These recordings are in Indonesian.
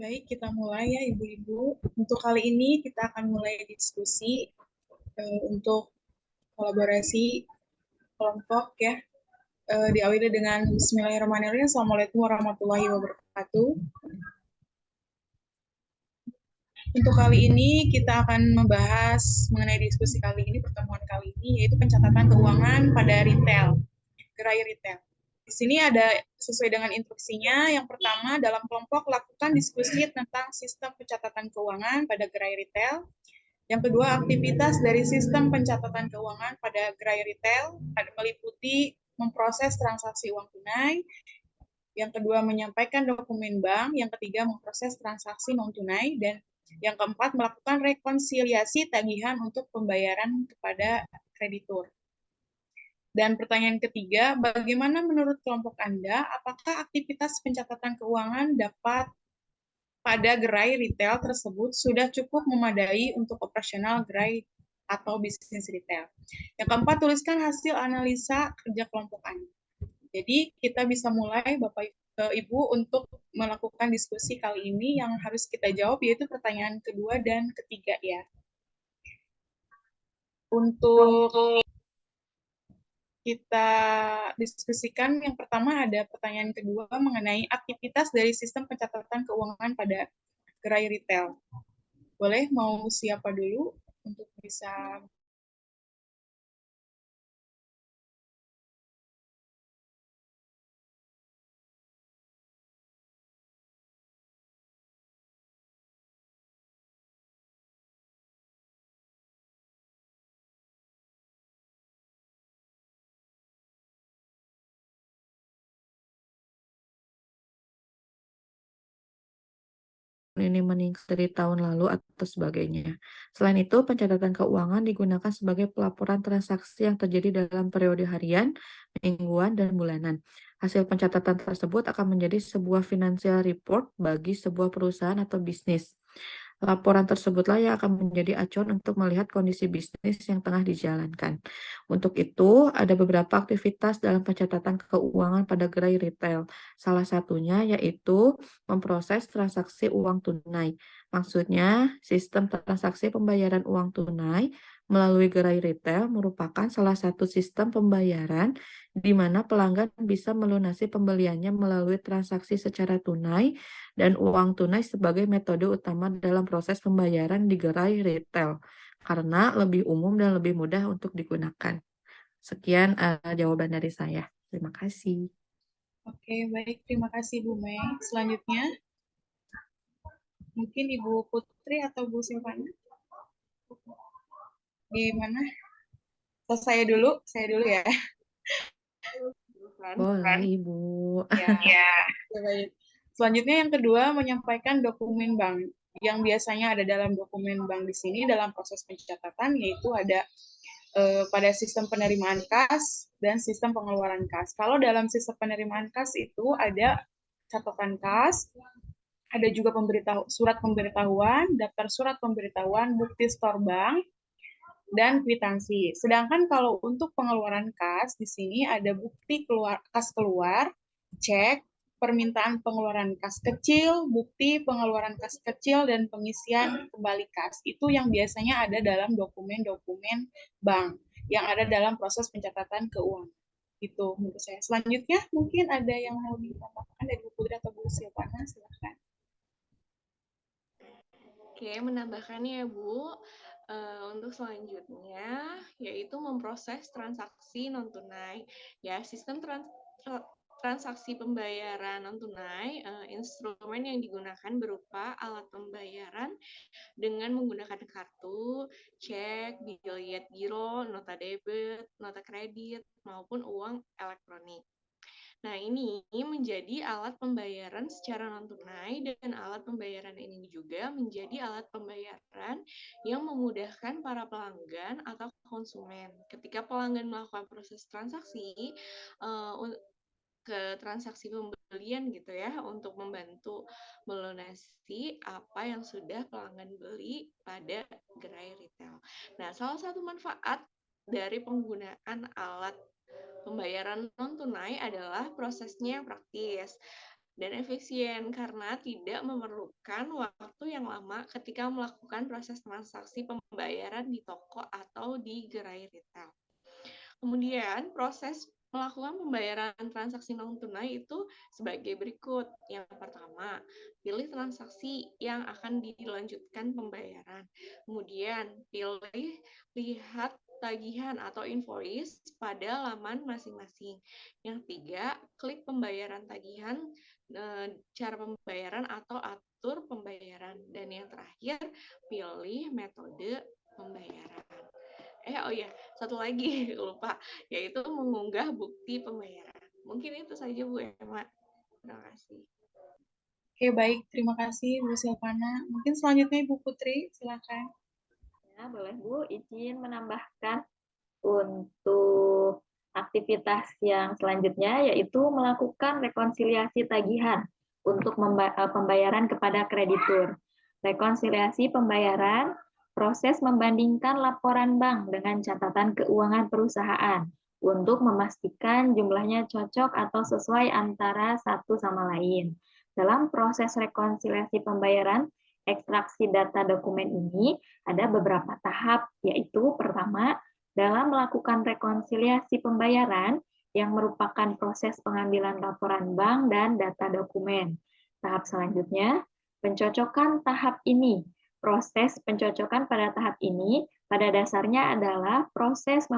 Baik, kita mulai ya Ibu-Ibu. Untuk kali ini kita akan mulai diskusi untuk kolaborasi kelompok ya. Diawali dengan Bismillahirrahmanirrahim. Assalamualaikum warahmatullahi wabarakatuh. Untuk kali ini kita akan membahas mengenai diskusi kali ini, pertemuan kali ini, yaitu pencatatan keuangan pada retail, gerai retail. Di sini ada sesuai dengan instruksinya. Yang pertama, dalam kelompok lakukan diskusi tentang sistem pencatatan keuangan pada gerai retail. Yang kedua, aktivitas dari sistem pencatatan keuangan pada gerai retail meliputi memproses transaksi uang tunai. Yang kedua, menyampaikan dokumen bank. Yang ketiga, memproses transaksi non tunai. Dan yang keempat, melakukan rekonsiliasi tagihan untuk pembayaran kepada kreditur. Dan pertanyaan ketiga, bagaimana menurut kelompok Anda, apakah aktivitas pencatatan keuangan dapat pada gerai retail tersebut sudah cukup memadai untuk operasional gerai atau bisnis retail? Yang keempat, tuliskan hasil analisa kerja kelompok Anda. Jadi kita bisa mulai Bapak Ibu untuk melakukan diskusi kali ini yang harus kita jawab yaitu pertanyaan kedua dan ketiga ya. Untuk kita diskusikan yang pertama ada pertanyaan kedua mengenai aktivitas dari sistem pencatatan keuangan pada gerai retail. Boleh mau siapa dulu untuk bisa ini meningkat dari tahun lalu atau sebagainya. Selain itu, pencatatan keuangan digunakan sebagai pelaporan transaksi yang terjadi dalam periode harian, mingguan, dan bulanan. Hasil pencatatan tersebut akan menjadi sebuah financial report bagi sebuah perusahaan atau bisnis. Laporan tersebutlah yang akan menjadi acuan untuk melihat kondisi bisnis yang tengah dijalankan. Untuk itu, ada beberapa aktivitas dalam pencatatan keuangan pada gerai retail. Salah satunya yaitu memproses transaksi uang tunai. Maksudnya, sistem transaksi pembayaran uang tunai melalui gerai retail merupakan salah satu sistem pembayaran di mana pelanggan bisa melunasi pembeliannya melalui transaksi secara tunai dan uang tunai sebagai metode utama dalam proses pembayaran di gerai retail karena lebih umum dan lebih mudah untuk digunakan. Sekian jawaban dari saya. Terima kasih. Oke, baik. Terima kasih Bu Mei. Selanjutnya, mungkin Ibu Putri atau Bu Silvana. Gimana? Saya dulu ya. Boleh, Ibu. Ya. Baik. Selanjutnya yang kedua, menyampaikan dokumen bank. Yang biasanya ada dalam dokumen bank di sini dalam proses pencatatan, yaitu ada pada sistem penerimaan kas dan sistem pengeluaran kas. Kalau dalam sistem penerimaan kas itu ada catatan kas, ada juga surat pemberitahuan, daftar surat pemberitahuan, bukti store bank, dan kwitansi. Sedangkan kalau untuk pengeluaran kas, di sini ada bukti kas keluar, cek, permintaan pengeluaran kas kecil, bukti pengeluaran kas kecil, dan pengisian kembali kas. Itu yang biasanya ada dalam dokumen-dokumen bank yang ada dalam proses pencatatan keuangan. Itu menurut saya. Selanjutnya mungkin ada yang mau ditambahkan dari Bu Putri atau Bu Silvana, silahkan. Oke, menambahkannya ya Bu, untuk selanjutnya yaitu memproses transaksi non tunai. Ya, sistem transaksi pembayaran non tunai, instrumen yang digunakan berupa alat pembayaran dengan menggunakan kartu, cek, biljet giro, nota debit, nota kredit, maupun uang elektronik. Nah, ini menjadi alat pembayaran secara non-tunai dan alat pembayaran ini juga menjadi alat pembayaran yang memudahkan para pelanggan atau konsumen. Ketika pelanggan melakukan proses transaksi ke transaksi pembelian gitu ya, untuk membantu melunasi apa yang sudah pelanggan beli pada gerai retail. Nah, salah satu manfaat dari penggunaan alat pembayaran non-tunai adalah prosesnya yang praktis. dan efisien karena tidak memerlukan waktu yang lama ketika melakukan proses transaksi pembayaran di toko atau di gerai retail. Kemudian proses melakukan pembayaran transaksi non-tunai itu sebagai berikut. Yang pertama, pilih transaksi yang akan dilanjutkan pembayaran. Kemudian, lihat tagihan atau invoice pada laman masing-masing. Yang ketiga, klik pembayaran tagihan, cara pembayaran atau atur pembayaran. Dan yang terakhir, pilih metode pembayaran. Oh iya, satu lagi lupa, yaitu mengunggah bukti pembayaran. Mungkin itu saja Bu Emma. Terima kasih. Oke, baik. Terima kasih Bu Silvana. Mungkin selanjutnya Ibu Putri, silakan. Ya, boleh Bu, izin menambahkan untuk aktivitas yang selanjutnya, yaitu melakukan rekonsiliasi tagihan untuk pembayaran kepada kreditur. Rekonsiliasi pembayaran, proses membandingkan laporan bank dengan catatan keuangan perusahaan untuk memastikan jumlahnya cocok atau sesuai antara satu sama lain. Dalam proses rekonsiliasi pembayaran, ekstraksi data dokumen ini ada beberapa tahap, yaitu pertama, dalam melakukan rekonsiliasi pembayaran yang merupakan proses pengambilan laporan bank dan data dokumen. Tahap selanjutnya, pencocokan tahap ini. Proses pencocokan pada tahap ini pada dasarnya adalah proses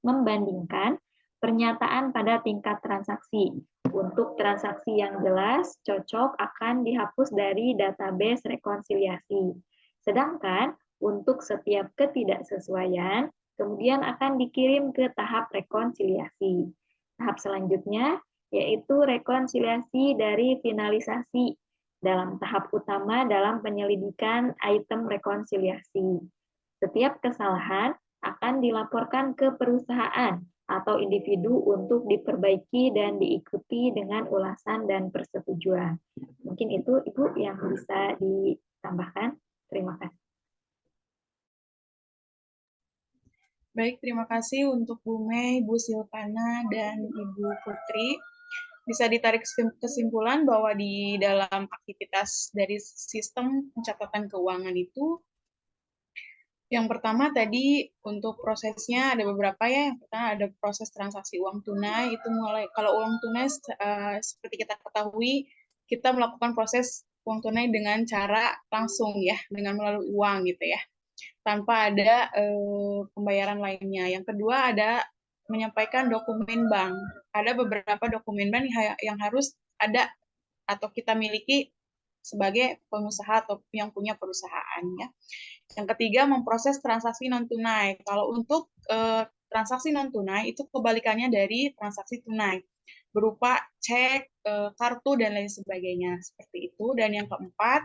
membandingkan pernyataan pada tingkat transaksi. Untuk transaksi yang jelas, cocok akan dihapus dari database rekonsiliasi. Sedangkan untuk setiap ketidaksesuaian, kemudian akan dikirim ke tahap rekonsiliasi. Tahap selanjutnya yaitu rekonsiliasi dari finalisasi dalam tahap utama dalam penyelidikan item rekonsiliasi. Setiap kesalahan akan dilaporkan ke perusahaan atau individu untuk diperbaiki dan diikuti dengan ulasan dan persetujuan. Mungkin itu Ibu yang bisa ditambahkan. Terima kasih. Baik, terima kasih untuk Bu Mei, Bu Silvana, dan Ibu Putri. Bisa ditarik kesimpulan bahwa di dalam aktivitas dari sistem pencatatan keuangan itu, yang pertama tadi untuk prosesnya ada beberapa ya. Yang pertama ada proses transaksi uang tunai, itu mulai, kalau uang tunai seperti kita ketahui, kita melakukan proses uang tunai dengan cara langsung ya, dengan melalui uang gitu ya, tanpa ada pembayaran lainnya. Yang kedua ada menyampaikan dokumen bank. Ada beberapa dokumen bank yang harus ada atau kita miliki sebagai pengusaha atau yang punya perusahaan ya. Yang ketiga memproses transaksi non tunai. Kalau untuk transaksi non tunai itu kebalikannya dari transaksi tunai, berupa cek, kartu dan lain sebagainya seperti itu. Dan yang keempat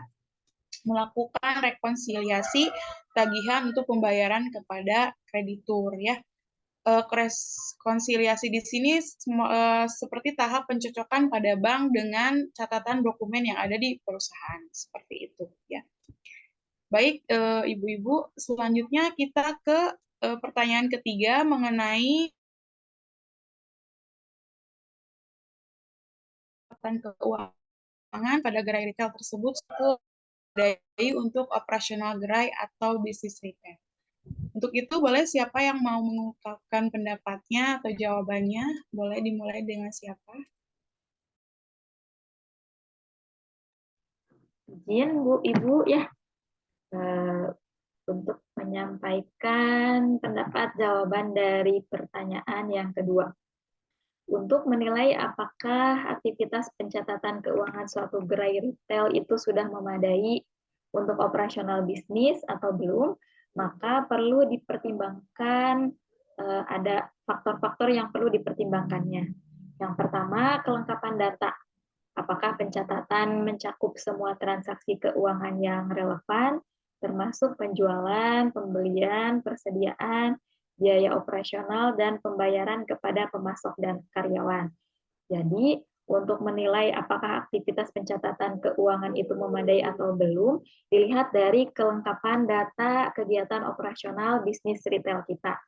melakukan rekonsiliasi tagihan untuk pembayaran kepada kreditur ya. Rekonsiliasi di sini seperti tahap pencocokan pada bank dengan catatan dokumen yang ada di perusahaan seperti itu ya. Baik, Ibu-ibu, selanjutnya kita ke pertanyaan ketiga mengenai keuangan pada gerai retail tersebut untuk operasional gerai atau bisnis retail. Untuk itu, boleh siapa yang mau mengungkapkan pendapatnya atau jawabannya? Boleh dimulai dengan siapa? Izin Bu, Ibu ya, untuk menyampaikan pendapat jawaban dari pertanyaan yang kedua. Untuk menilai apakah aktivitas pencatatan keuangan suatu gerai retail itu sudah memadai untuk operasional bisnis atau belum, maka perlu dipertimbangkan, ada faktor-faktor yang perlu dipertimbangkannya. Yang pertama, kelengkapan data. Apakah pencatatan mencakup semua transaksi keuangan yang relevan, termasuk penjualan, pembelian, persediaan, biaya operasional, dan pembayaran kepada pemasok dan karyawan. Jadi, untuk menilai apakah aktivitas pencatatan keuangan itu memadai atau belum, dilihat dari kelengkapan data kegiatan operasional bisnis retail kita.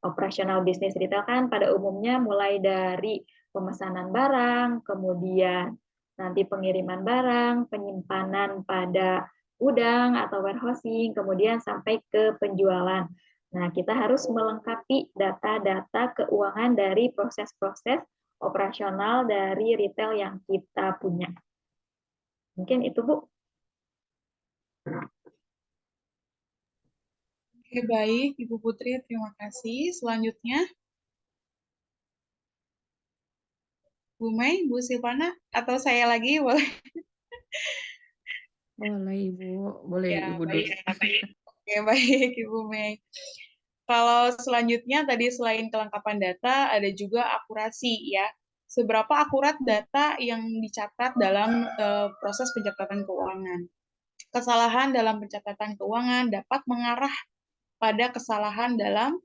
Operasional bisnis retail kan pada umumnya mulai dari pemesanan barang, kemudian nanti pengiriman barang, penyimpanan pada gudang atau warehousing, kemudian sampai ke penjualan. Nah, kita harus melengkapi data-data keuangan dari proses-proses operasional dari retail yang kita punya. Mungkin itu, Bu. Oke, baik, Ibu Putri, terima kasih. Selanjutnya, Bu Mei, Bu Silvana, atau saya lagi boleh? Boleh Ibu, boleh Ya, Ibu baik. dulu. Oke, baik, Ibu Mei. Kalau selanjutnya tadi selain kelengkapan data, ada juga akurasi ya. Seberapa akurat data yang dicatat dalam proses pencatatan keuangan. Kesalahan dalam pencatatan keuangan dapat mengarah pada kesalahan dalam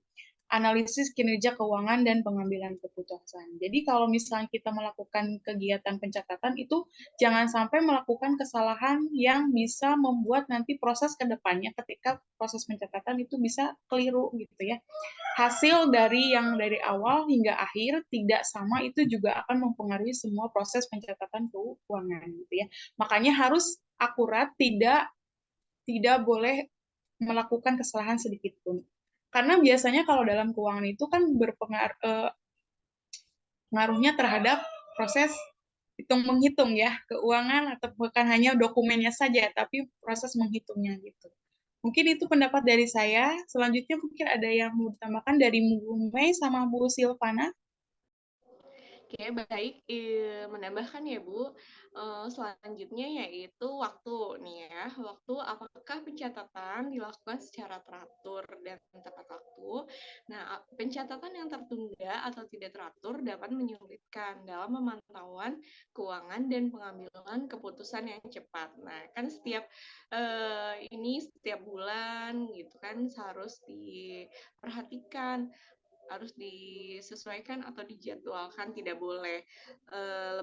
analisis kinerja keuangan dan pengambilan keputusan. Jadi kalau misalnya kita melakukan kegiatan pencatatan itu jangan sampai melakukan kesalahan yang bisa membuat nanti proses ke depannya ketika proses pencatatan itu bisa keliru gitu ya. Hasil dari yang dari awal hingga akhir tidak sama itu juga akan mempengaruhi semua proses pencatatan keuangan gitu ya. Makanya harus akurat, tidak boleh melakukan kesalahan sedikit pun. Karena biasanya kalau dalam keuangan itu kan berpengaruhnya terhadap proses hitung menghitung ya keuangan, atau bukan hanya dokumennya saja tapi proses menghitungnya gitu. Mungkin itu pendapat dari saya. Selanjutnya mungkin ada yang mau ditambahkan dari Bu Mei sama Bu Silvana. Oke, baik. Menambahkan ya, Bu. Selanjutnya yaitu waktu nih ya. Waktu, apakah pencatatan dilakukan secara teratur dan tepat waktu? Nah, pencatatan yang tertunda atau tidak teratur dapat menyulitkan dalam pemantauan keuangan dan pengambilan keputusan yang cepat. Nah, kan setiap setiap bulan gitu kan harus diperhatikan, harus disesuaikan atau dijadwalkan, tidak boleh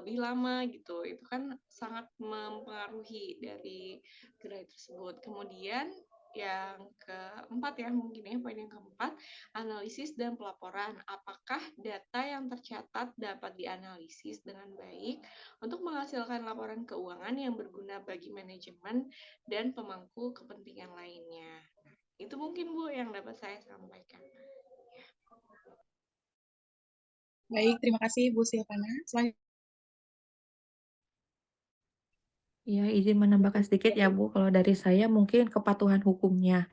lebih lama gitu. Itu kan sangat mempengaruhi dari gerai tersebut. Kemudian yang keempat ya, mungkin ya poin yang keempat, analisis dan pelaporan. Apakah data yang tercatat dapat dianalisis dengan baik untuk menghasilkan laporan keuangan yang berguna bagi manajemen dan pemangku kepentingan lainnya. Itu mungkin Bu yang dapat saya sampaikan. Baik, terima kasih Bu Silvana. Selanjutnya, Ya, izin menambahkan sedikit ya Bu, kalau dari saya mungkin kepatuhan hukumnya.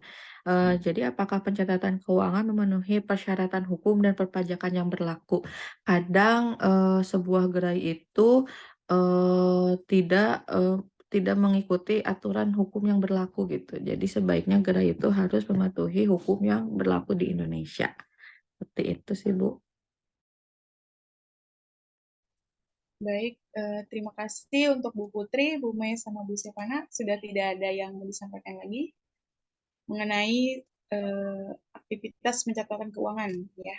Jadi apakah pencatatan keuangan memenuhi persyaratan hukum dan perpajakan yang berlaku? Kadang sebuah gerai itu tidak mengikuti aturan hukum yang berlaku gitu. Jadi sebaiknya gerai itu harus mematuhi hukum yang berlaku di Indonesia. Seperti itu sih Bu. baik, terima kasih untuk Bu Putri, Bu Mei, sama Bu Silvana. Sudah tidak ada yang mau disampaikan lagi mengenai aktivitas pencatatan keuangan ya.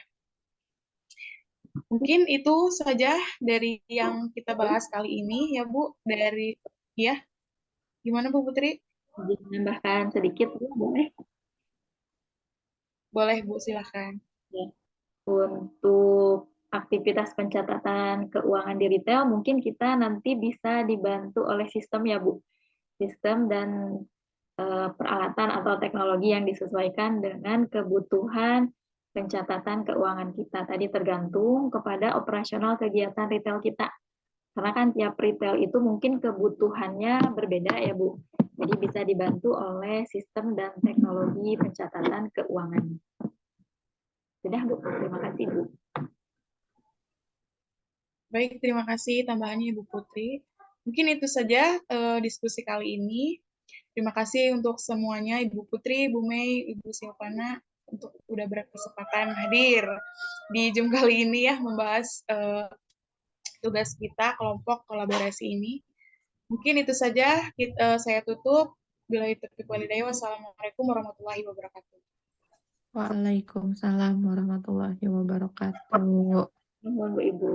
Mungkin itu saja dari yang kita bahas kali ini ya Bu, dari ya. Gimana Bu Putri? Jadi menambahkan sedikit, Bu, boleh? Boleh Bu, silahkan. Ya. Untuk aktivitas pencatatan keuangan di retail, mungkin kita nanti bisa dibantu oleh sistem ya Bu. Sistem dan peralatan atau teknologi yang disesuaikan dengan kebutuhan pencatatan keuangan kita. Tadi tergantung kepada operasional kegiatan retail kita. Karena kan tiap retail itu mungkin kebutuhannya berbeda ya Bu. Jadi bisa dibantu oleh sistem dan teknologi pencatatan keuangan. Sudah Bu, terima kasih Bu. Baik, terima kasih tambahannya Ibu Putri. Mungkin itu saja diskusi kali ini. Terima kasih untuk semuanya, Ibu Putri, Bu Mei, Ibu Silvana, untuk udah berkesempatan hadir di Zoom kali ini ya, membahas tugas kita, kelompok kolaborasi ini. Mungkin itu saja, saya tutup. Bila itu walhidayah, wassalamualaikum warahmatullahi wabarakatuh. Waalaikumsalam warahmatullahi wabarakatuh. Mohon Bu Ibu.